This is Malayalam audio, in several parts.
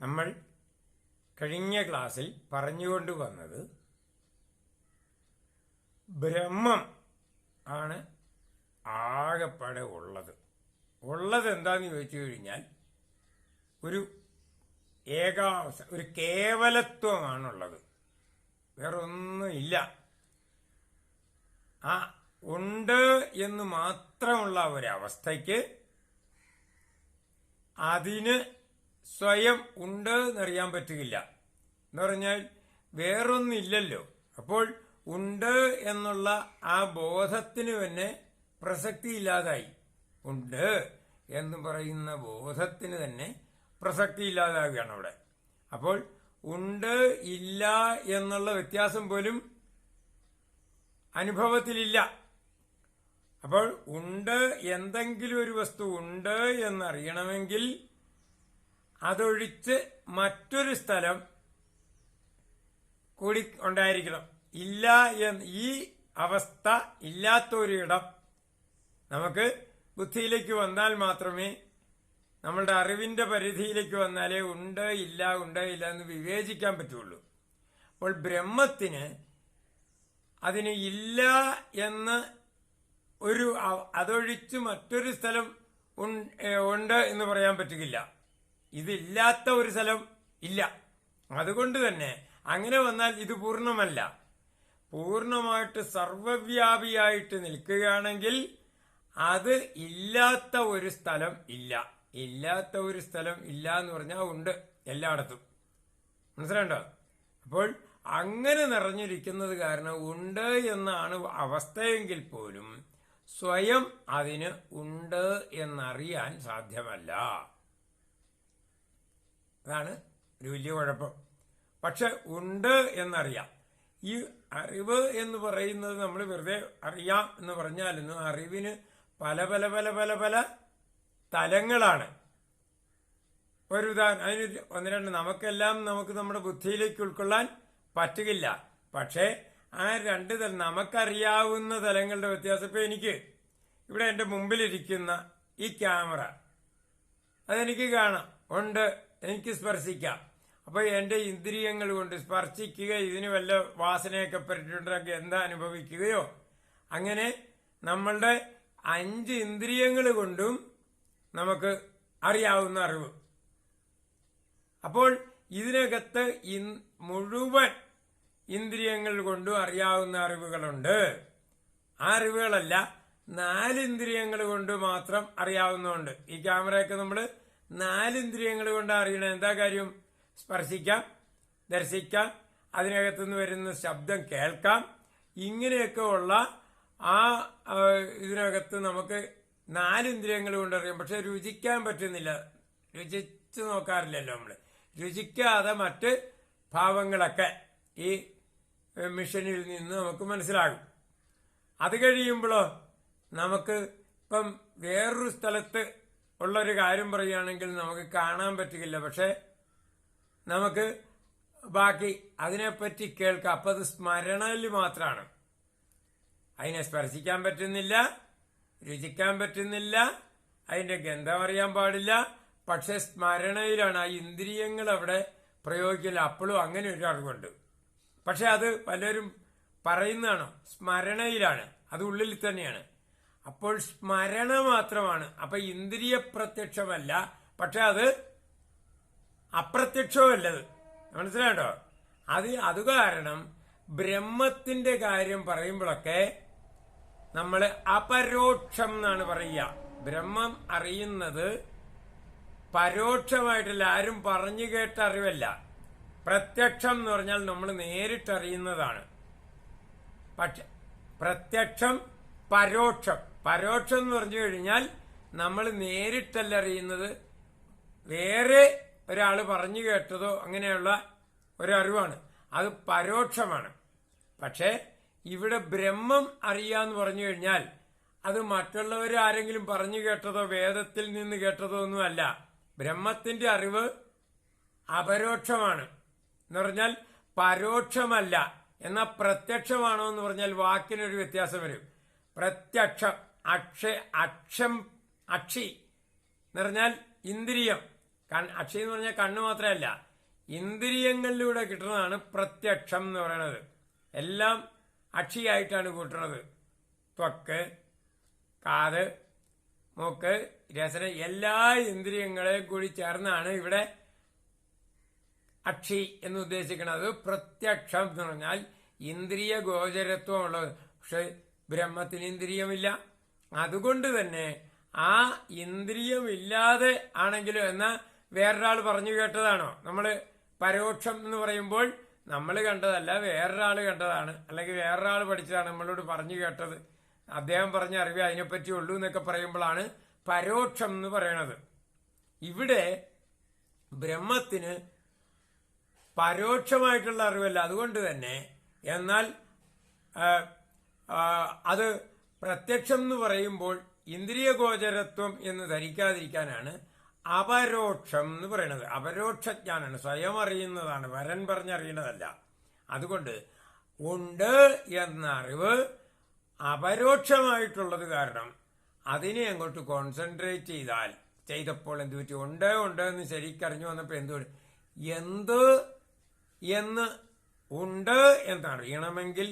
നമ്മൾ കഴിഞ്ഞ ക്ലാസ്സിൽ പറഞ്ഞുകൊണ്ട് വന്നത് ബ്രഹ്മം ആണ് ആകെപ്പാടെ ഉള്ളത് എന്താന്ന് ചോദിച്ചു കഴിഞ്ഞാൽ ഒരു ഏകാവസ്ഥ, ഒരു കേവലത്വമാണുള്ളത്, വേറെ ഒന്നുമില്ല. ആ ഉണ്ട് എന്ന് മാത്രമുള്ള ഒരവസ്ഥയ്ക്ക് അതിന് സ്വയം ഉണ്ട് എന്നറിയാൻ പറ്റുകയില്ല. എന്ന് പറഞ്ഞാൽ വേറൊന്നില്ലല്ലോ. അപ്പോൾ ഉണ്ട് എന്നുള്ള ആ ബോധത്തിന് തന്നെ പ്രസക്തി ഇല്ലാതായി. ഉണ്ട് എന്ന് പറയുന്ന ബോധത്തിന് തന്നെ പ്രസക്തി ഇല്ലാതാവുകയാണ് അവിടെ. അപ്പോൾ ഉണ്ട് ഇല്ല എന്നുള്ള വ്യത്യാസം പോലും അനുഭവത്തിലില്ല. അപ്പോൾ ഉണ്ട്, എന്തെങ്കിലും ഒരു വസ്തു ഉണ്ട് എന്നറിയണമെങ്കിൽ അതൊഴിച്ച് മറ്റൊരു സ്ഥലം കൂടി ഉണ്ടായിരിക്കണം. ഇല്ല എന്ന് ഈ അവസ്ഥ ഇല്ലാത്തൊരിടം നമുക്ക് ബുദ്ധിയിലേക്ക് വന്നാൽ മാത്രമേ, നമ്മളുടെ അറിവിന്റെ പരിധിയിലേക്ക് വന്നാലേ ഉണ്ട് ഇല്ല എന്ന് വിവേചിക്കാൻ പറ്റുള്ളൂ. അപ്പോൾ ബ്രഹ്മത്തിന് അതിന് ഇല്ല എന്ന് അതൊഴിച്ച് മറ്റൊരു സ്ഥലം ഉണ്ട് എന്ന് പറയാൻ പറ്റുകയില്ല. ഇതില്ലാത്ത ഒരു സ്ഥലം ഇല്ല. അതുകൊണ്ട് തന്നെ അങ്ങനെ വന്നാൽ ഇത് പൂർണ്ണമല്ല. പൂർണ്ണമായിട്ട് സർവവ്യാപിയായിട്ട് നിൽക്കുകയാണെങ്കിൽ അത് ഇല്ലാത്ത ഒരു സ്ഥലം ഇല്ല. ഇല്ലാത്ത ഒരു സ്ഥലം ഇല്ല എന്ന് പറഞ്ഞാൽ ഉണ്ട് എല്ലായിടത്തും. മനസ്സിലാണ്ടോ? അപ്പോൾ അങ്ങനെ നിറഞ്ഞിരിക്കുന്നത് കാരണം ഉണ്ട് എന്നാണ് അവസ്ഥയെങ്കിൽ പോലും സ്വയം അതിന് ഉണ്ട് എന്നറിയാൻ സാധ്യമല്ല. അതാണ് ഒരു വലിയ കുഴപ്പം. പക്ഷെ ഉണ്ട് എന്നറിയാം. ഈ അറിവ് എന്ന് പറയുന്നത് നമ്മൾ വെറുതെ അറിയാം എന്ന് പറഞ്ഞാലൊന്നും, അറിവിന് പല പല പല പല പല തലങ്ങളാണ്. ഒരു ഉദാഹരണം, അതിന് ഒന്ന് രണ്ട് നമുക്കെല്ലാം നമ്മുടെ ബുദ്ധിയിലേക്ക് ഉൾക്കൊള്ളാൻ പറ്റുകയില്ല. പക്ഷേ ആ രണ്ട് തലം, നമുക്കറിയാവുന്ന തലങ്ങളുടെ വ്യത്യാസം. ഇപ്പൊ എനിക്ക് ഇവിടെ എന്റെ മുമ്പിലിരിക്കുന്ന ഈ ക്യാമറ, അതെനിക്ക് കാണാം, ഉണ്ട്, എനിക്ക് സ്പർശിക്കാം. അപ്പൊ എന്റെ ഇന്ദ്രിയങ്ങൾ കൊണ്ട് സ്പർശിക്കുക, ഇതിന് വല്ല വാസനയൊക്കെ പറ്റിയിട്ടുണ്ടെങ്കിൽ എന്താ അനുഭവിക്കുകയോ, അങ്ങനെ നമ്മളുടെ 5 ഇന്ദ്രിയങ്ങൾ കൊണ്ടും നമുക്ക് അറിയാവുന്ന അറിവ്. അപ്പോൾ ഇതിനകത്ത് മുഴുവൻ ഇന്ദ്രിയങ്ങൾ കൊണ്ടും അറിയാവുന്ന അറിവുകളുണ്ട്. ആ അറിവുകളല്ല, 4 ഇന്ദ്രിയങ്ങൾ കൊണ്ട് മാത്രം അറിയാവുന്നതുണ്ട്. ഈ ക്യാമറയൊക്കെ നമ്മൾ 4 ഇന്ദ്രിയങ്ങൾ കൊണ്ട് അറിയണം. എന്താ കാര്യം? സ്പർശിക്കാം, ദർശിക്കാം, അതിനകത്തുനിന്ന് വരുന്ന ശബ്ദം കേൾക്കാം. ഇങ്ങനെയൊക്കെ ഉള്ള ആ ഇതിനകത്ത് നമുക്ക് 4 ഇന്ദ്രിയങ്ങൾ കൊണ്ട് അറിയാം. പക്ഷെ രുചിക്കാൻ പറ്റുന്നില്ല. രുചിച്ചു നോക്കാറില്ലല്ലോ നമ്മൾ. രുചിക്കാതെ മറ്റ് ഭാവങ്ങളൊക്കെ ഈ മിഷനിൽ നിന്ന് നമുക്ക് മനസ്സിലാകും. അത് കഴിയുമ്പോഴോ നമുക്ക് ഇപ്പം വേറൊരു സ്ഥലത്ത് ഉള്ളൊരു കാര്യം പറയുകയാണെങ്കിൽ നമുക്ക് കാണാൻ പറ്റുകയില്ല. പക്ഷെ നമുക്ക് ബാക്കി അതിനെപ്പറ്റി കേൾക്കാം. അപ്പം അത് സ്മരണയിൽ മാത്രമാണ്. അതിനെ സ്പർശിക്കാൻ പറ്റുന്നില്ല, രുചിക്കാൻ പറ്റുന്നില്ല, അതിന്റെ ഗന്ധം അറിയാൻ പാടില്ല. പക്ഷെ സ്മരണയിലാണ്. ആ ഇന്ദ്രിയങ്ങൾ അവിടെ പ്രയോഗിക്കില്ല. അപ്പോഴും അങ്ങനെ ഒരു അറിവുണ്ട്. പക്ഷെ അത് പലരും പറയുന്നതാണോ? സ്മരണയിലാണ്, അത് ഉള്ളിൽ തന്നെയാണ്. അപ്പോൾ സ്മരണ മാത്രമാണ്. അപ്പൊ ഇന്ദ്രിയ പ്രത്യക്ഷമല്ല, പക്ഷെ അത് അപ്രത്യക്ഷമല്ലത്. മനസ്സിലാണ്ടോ? അത് കാരണം ബ്രഹ്മത്തിന്റെ കാര്യം പറയുമ്പോഴൊക്കെ നമ്മൾ അപരോക്ഷം എന്നാണ് പറയുക. ബ്രഹ്മം അറിയുന്നത് പരോക്ഷമായിട്ടല്ല, ആരും പറഞ്ഞു കേട്ട അറിവല്ല. പ്രത്യക്ഷം എന്ന് പറഞ്ഞാൽ നമ്മൾ നേരിട്ടറിയുന്നതാണ്. പക്ഷെ പ്രത്യക്ഷം, പരോക്ഷം. പരോക്ഷം എന്ന് പറഞ്ഞു കഴിഞ്ഞാൽ നമ്മൾ നേരിട്ടല്ല അറിയുന്നത്, വേറെ ഒരാൾ പറഞ്ഞു കേട്ടതോ അങ്ങനെയുള്ള ഒരറിവാണ്. അത് പരോക്ഷമാണ്. പക്ഷെ ഇവിടെ ബ്രഹ്മം അറിയാന്ന് പറഞ്ഞു കഴിഞ്ഞാൽ അത് മറ്റുള്ളവർ ആരെങ്കിലും പറഞ്ഞു കേട്ടതോ വേദത്തിൽ നിന്ന് കേട്ടതോ ഒന്നുമല്ല. ബ്രഹ്മത്തിന്റെ അറിവ് അപരോക്ഷമാണ് എന്ന് പറഞ്ഞാൽ പരോക്ഷമല്ല. എന്നാൽ പ്രത്യക്ഷമാണോ എന്ന് പറഞ്ഞാൽ വാക്കിനൊരു വ്യത്യാസം വരും. പ്രത്യക്ഷം, അക്ഷി എന്ന് പറഞ്ഞാൽ ഇന്ദ്രിയം, അക്ഷി എന്ന് പറഞ്ഞാൽ കണ്ണ് മാത്രമല്ല, ഇന്ദ്രിയങ്ങളിലൂടെ കിട്ടുന്നതാണ് പ്രത്യക്ഷം എന്ന് പറയുന്നത്. എല്ലാം അക്ഷിയായിട്ടാണ് കൂട്ടുന്നത്. ത്വക്ക്, കാത്, മൂക്ക്, രസന എല്ലാ ഇന്ദ്രിയങ്ങളെയും കൂടി ചേർന്നാണ് ഇവിടെ അക്ഷി എന്ന് ഉദ്ദേശിക്കുന്നത്. പ്രത്യക്ഷം എന്ന് പറഞ്ഞാൽ ഇന്ദ്രിയ ഗോചരത്വം ഉള്ളത്. പക്ഷെ ബ്രഹ്മത്തിന് ഇന്ദ്രിയമില്ല. അതുകൊണ്ട് തന്നെ ആ ഇന്ദ്രിയമില്ലാതെ ആണെങ്കിലും എന്നാൽ വേറൊരാൾ പറഞ്ഞു കേട്ടതാണോ? നമ്മൾ പരോക്ഷം എന്ന് പറയുമ്പോൾ നമ്മൾ കണ്ടതല്ല, വേറൊരാൾ കണ്ടതാണ്, അല്ലെങ്കിൽ വേറൊരാൾ പഠിച്ചതാണ്, നമ്മളോട് പറഞ്ഞു കേട്ടത്, അദ്ദേഹം പറഞ്ഞ അറിവ് അതിനെപ്പറ്റി ഉള്ളൂ എന്നൊക്കെ പറയുമ്പോഴാണ് പരോക്ഷം എന്ന് പറയണത്. ഇവിടെ ബ്രഹ്മത്തിന് പരോക്ഷമായിട്ടുള്ള അറിവല്ല. അതുകൊണ്ട് തന്നെ എന്നാൽ അത് പ്രത്യക്ഷം എന്ന് പറയുമ്പോൾ ഇന്ദ്രിയഗോചരത്വം എന്ന് ധരിക്കാതിരിക്കാനാണ് അപരോക്ഷം എന്ന് പറയുന്നത്. അപരോക്ഷജ്ഞാനാണ്, സ്വയം അറിയുന്നതാണ്, വരൻ പറഞ്ഞറിയുന്നതല്ല. അതുകൊണ്ട് ഉണ്ട് എന്ന അറിവ് അപരോക്ഷമായിട്ടുള്ളത് കാരണം അതിനെ അങ്ങോട്ട് കോൺസെൻട്രേറ്റ് ചെയ്തപ്പോൾ എന്ത് പറ്റി? ഉണ്ട് എന്ന് ശരിക്കറിഞ്ഞു വന്നപ്പോൾ എന്ത് എന്ന് ഉണ്ട് എന്നറിയണമെങ്കിൽ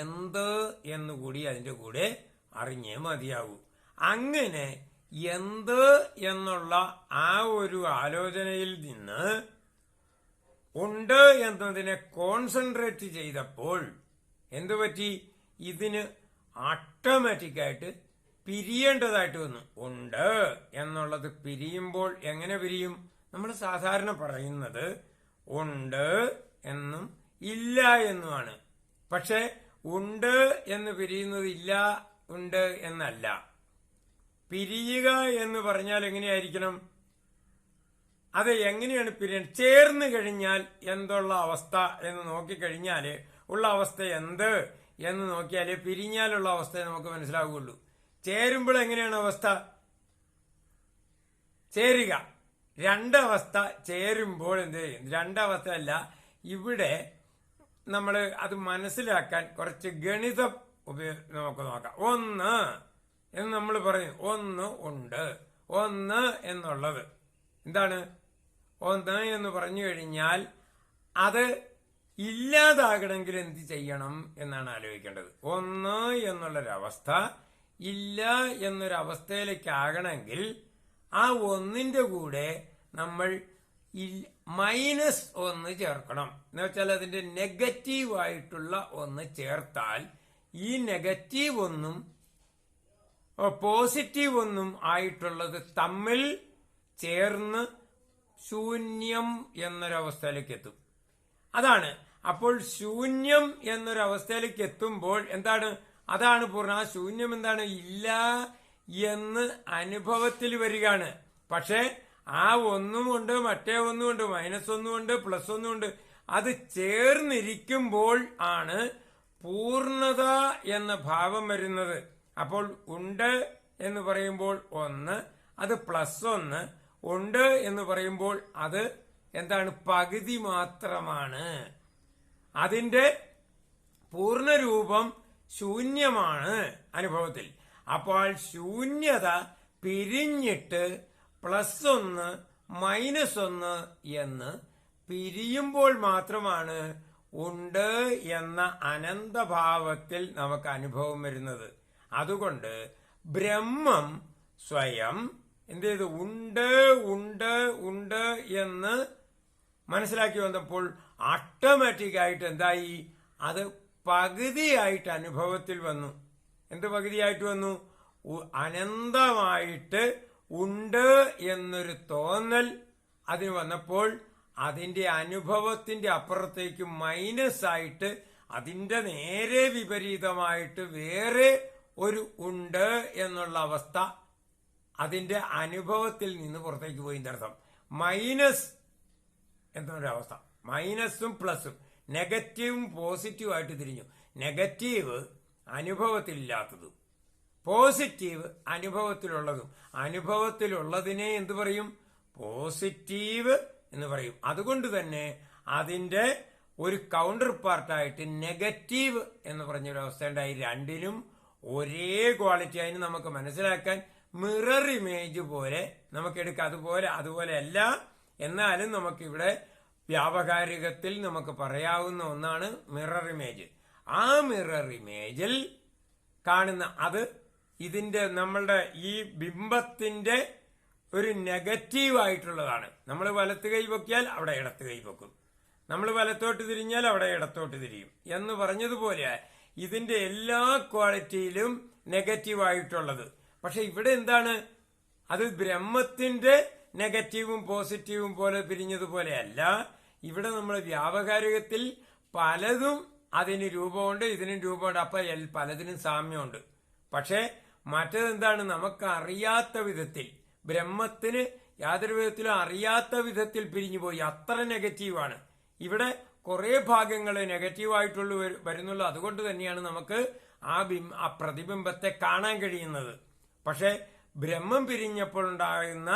എന്ത് എന്നുകൂടി അതിന്റെ കൂടെ അറിഞ്ഞേ മതിയാവൂ. അങ്ങനെ എന്ത് എന്നുള്ള ആ ഒരു ആലോചനയിൽ നിന്ന് ഉണ്ട് എന്നതിനെ കോൺസെൻട്രേറ്റ് ചെയ്തപ്പോൾ എന്തുപറ്റി? ഇതിന് ഓട്ടോമാറ്റിക്കായിട്ട് പിരിയേണ്ടതായിട്ട് വന്നു. ഉണ്ട് എന്നുള്ളത് പിരിയുമ്പോൾ എങ്ങനെ പിരിയും? നമ്മൾ സാധാരണ പറയുന്നത് ഉണ്ട് എന്നും ഇല്ല എന്നുമാണ്. പക്ഷെ ഉണ്ട് എന്ന് പിരിയുന്നത് ഇല്ല ഉണ്ട് എന്നല്ല. പിരിയുക എന്ന് പറഞ്ഞാൽ എങ്ങനെയായിരിക്കണം? അത് എങ്ങനെയാണ് പിരിയുന്നത്? ചേർന്ന് കഴിഞ്ഞാൽ എന്തുള്ള അവസ്ഥ എന്ന് നോക്കിക്കഴിഞ്ഞാൽ ഉള്ള അവസ്ഥ എന്ത് എന്ന് നോക്കിയാൽ പിരിഞ്ഞാലുള്ള അവസ്ഥ നമുക്ക് മനസ്സിലാവുകയുള്ളൂ. ചേരുമ്പോൾ എങ്ങനെയാണ് അവസ്ഥ? ചേരുക രണ്ടവസ്ഥ. ചേരുമ്പോൾ എന്ത് ചെയ്യും? രണ്ടവസ്ഥ അല്ല, ഇവിടെ നമ്മൾ അത് മനസ്സിലാക്കാൻ കുറച്ച് ഗണിതം നമുക്ക് നോക്കാം. ഒന്ന് എന്ന് നമ്മൾ പറയും, ഒന്ന് ഉണ്ട്. ഒന്ന് എന്നുള്ളത് എന്താണ്? ഒന്ന് എന്ന് പറഞ്ഞു കഴിഞ്ഞാൽ അത് ഇല്ലാതാകണമെങ്കിൽ എന്ത് ചെയ്യണം എന്നാണ് ആലോചിക്കേണ്ടത്. ഒന്ന് എന്നുള്ളൊരവസ്ഥ ഇല്ല എന്നൊരവസ്ഥയിലേക്ക് ആകണമെങ്കിൽ ആ ഒന്നിന്റെ കൂടെ നമ്മൾ -1 ചേർക്കണം. എന്ന് വെച്ചാൽ അതിന്റെ നെഗറ്റീവായിട്ടുള്ള ഒന്ന് ചേർത്താൽ ഈ നെഗറ്റീവ് ഒന്നും പോസിറ്റീവ് ഒന്നും ആയിട്ടുള്ളത് തമ്മിൽ ചേർന്ന് ശൂന്യം എന്നൊരവസ്ഥയിലേക്ക് എത്തും. അതാണ്. അപ്പോൾ ശൂന്യം എന്നൊരവസ്ഥയിലേക്ക് എത്തുമ്പോൾ എന്താണ്? അതാണ് പൂർണ്ണ. ആ ശൂന്യം എന്താണ്? ഇല്ല എന്ന് അനുഭവത്തിൽ വരികയാണ്. പക്ഷെ ആ ഒന്നുമുണ്ട്, മറ്റേ ഒന്നുമുണ്ട്, -1ഉണ്ട്, +1ഉണ്ട്. അത് ചേർന്നിരിക്കുമ്പോൾ ആണ് പൂർണ്ണത എന്ന ഭാവം വരുന്നത്. അപ്പോൾ ഉണ്ട് എന്ന് പറയുമ്പോൾ 1, അത് +1. ഉണ്ട് എന്ന് പറയുമ്പോൾ അത് എന്താണ്? പകുതി മാത്രമാണ്. അതിന്റെ പൂർണ്ണരൂപം ശൂന്യമാണ് അനുഭവത്തിൽ. അപ്പോൾ ശൂന്യത പിരിഞ്ഞിട്ട് +1 -1 എന്ന് പിരിയുമ്പോൾ മാത്രമാണ് ഉണ്ട് എന്ന അനന്തഭാവത്തിൽ നമുക്ക് അനുഭവം വരുന്നത്. അതുകൊണ്ട് ബ്രഹ്മം സ്വയം എന്ത് ചെയ്തു? ഉണ്ട് ഉണ്ട് ഉണ്ട് എന്ന് മനസ്സിലാക്കി വന്നപ്പോൾ ഓട്ടോമാറ്റിക്കായിട്ട് എന്തായി? അത് പകുതിയായിട്ട് അനുഭവത്തിൽ വന്നു. എന്ത് പകുതിയായിട്ട് വന്നു? അനന്തമായിട്ട് ഉണ്ട് എന്നൊരു തോന്നൽ അതിന് വന്നപ്പോൾ അതിന്റെ അനുഭവത്തിന്റെ അപ്പുറത്തേക്ക് മൈനസായിട്ട് അതിന്റെ നേരെ വിപരീതമായിട്ട് വേറെ ഒരു ഉണ്ട് എന്നുള്ള അവസ്ഥ അതിന്റെ അനുഭവത്തിൽ നിന്ന് പുറത്തേക്ക് പോയി എന്നർത്ഥം. മൈനസ് എന്നൊരവസ്ഥ, മൈനസും പ്ലസും, നെഗറ്റീവും പോസിറ്റീവും ആയിട്ട് തിരിഞ്ഞു. Negative അനുഭവത്തിലില്ലാത്തതും positive അനുഭവത്തിലുള്ളതും. അനുഭവത്തിലുള്ളതിനെ എന്തു പറയും? പോസിറ്റീവ് എന്ന് പറയും. അതുകൊണ്ട് തന്നെ അതിന്റെ ഒരു കൗണ്ടർ പാർട്ടായിട്ട് നെഗറ്റീവ് എന്ന് പറഞ്ഞൊരവസ്ഥ ഉണ്ടായി. രണ്ടിനും ഒരേ ക്വാളിറ്റി. അതിന് നമുക്ക് മനസ്സിലാക്കാൻ മിറർ ഇമേജ് പോലെ നമുക്കെടുക്കാം. അതുപോലെയല്ല, എന്നാലും നമുക്കിവിടെ വ്യാവഹാരികത്തിൽ നമുക്ക് പറയാവുന്ന ഒന്നാണ് മിറർ ഇമേജ്. ആ മിറർ ഇമേജിൽ കാണുന്ന അത് ഇതിന്റെ നമ്മളുടെ ഈ ബിംബത്തിന്റെ ഒരു നെഗറ്റീവ് ആയിട്ടുള്ളതാണ്. നമ്മൾ വലത്ത് കൈ പൊക്കിയാൽ അവിടെ ഇടത്ത് കൈ പൊക്കും, നമ്മൾ വലത്തോട്ട് തിരിഞ്ഞാൽ അവിടെ ഇടത്തോട്ട് തിരിയും എന്ന് പറഞ്ഞതുപോലെ ഇതിന്റെ എല്ലാ ക്വാളിറ്റിയിലും നെഗറ്റീവ് ആയിട്ടുള്ളത്. പക്ഷെ ഇവിടെ എന്താണ്, അത് ബ്രഹ്മത്തിന്റെ നെഗറ്റീവും പോസിറ്റീവും പോലെ പിരിഞ്ഞതുപോലെയല്ല. ഇവിടെ നമ്മൾ വ്യാവഹാരികത്തിൽ പലതും അതിന് രൂപമുണ്ട്, ഇതിനും രൂപമുണ്ട്. അപ്പൊ പലതിനും സാമ്യമുണ്ട്. പക്ഷെ മറ്റതെന്താണ്, നമുക്ക് അറിയാത്ത വിധത്തിൽ, ബ്രഹ്മത്തിന് യാതൊരു വിധത്തിലും അറിയാത്ത വിധത്തിൽ പിരിഞ്ഞുപോയി. അത്ര നെഗറ്റീവാണ്. ഇവിടെ കുറെ ഭാഗങ്ങൾ നെഗറ്റീവായിട്ടുള്ള വരുന്നുള്ളൂ. അതുകൊണ്ട് തന്നെയാണ് നമുക്ക് ആ പ്രതിബിംബത്തെ കാണാൻ കഴിയുന്നത്. പക്ഷെ ബ്രഹ്മം പിരിഞ്ഞപ്പോൾ ഉണ്ടാകുന്ന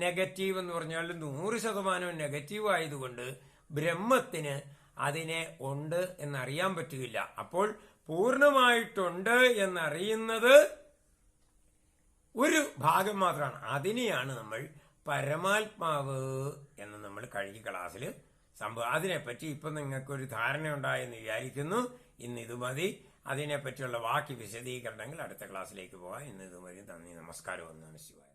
നെഗറ്റീവ് എന്ന് പറഞ്ഞാൽ 100% നെഗറ്റീവ് ആയതുകൊണ്ട് ബ്രഹ്മത്തിന് അതിനെ ഉണ്ട് എന്നറിയാൻ പറ്റുകയില്ല. അപ്പോൾ പൂർണ്ണമായിട്ടുണ്ട് എന്നറിയുന്നത് ഒരു ഭാഗം മാത്രമാണ്. അതിനെയാണ് നമ്മൾ പരമാത്മാവ് എന്ന് നമ്മൾ കഴിഞ്ഞ ക്ലാസ്സിൽ സംഭവം. അതിനെപ്പറ്റി ഇപ്പൊ നിങ്ങൾക്കൊരു ധാരണ ഉണ്ടായെന്ന് വിചാരിക്കുന്നു. ഇന്ന് ഇത് മതി. അതിനെപ്പറ്റിയുള്ള ബാക്കി വിശദീകരണങ്ങൾ അടുത്ത ക്ലാസ്സിലേക്ക് പോകാം. ഇന്ന് ഇത് മതി. നന്ദി, നമസ്കാരം. ഒന്നാണ് ശിവായ.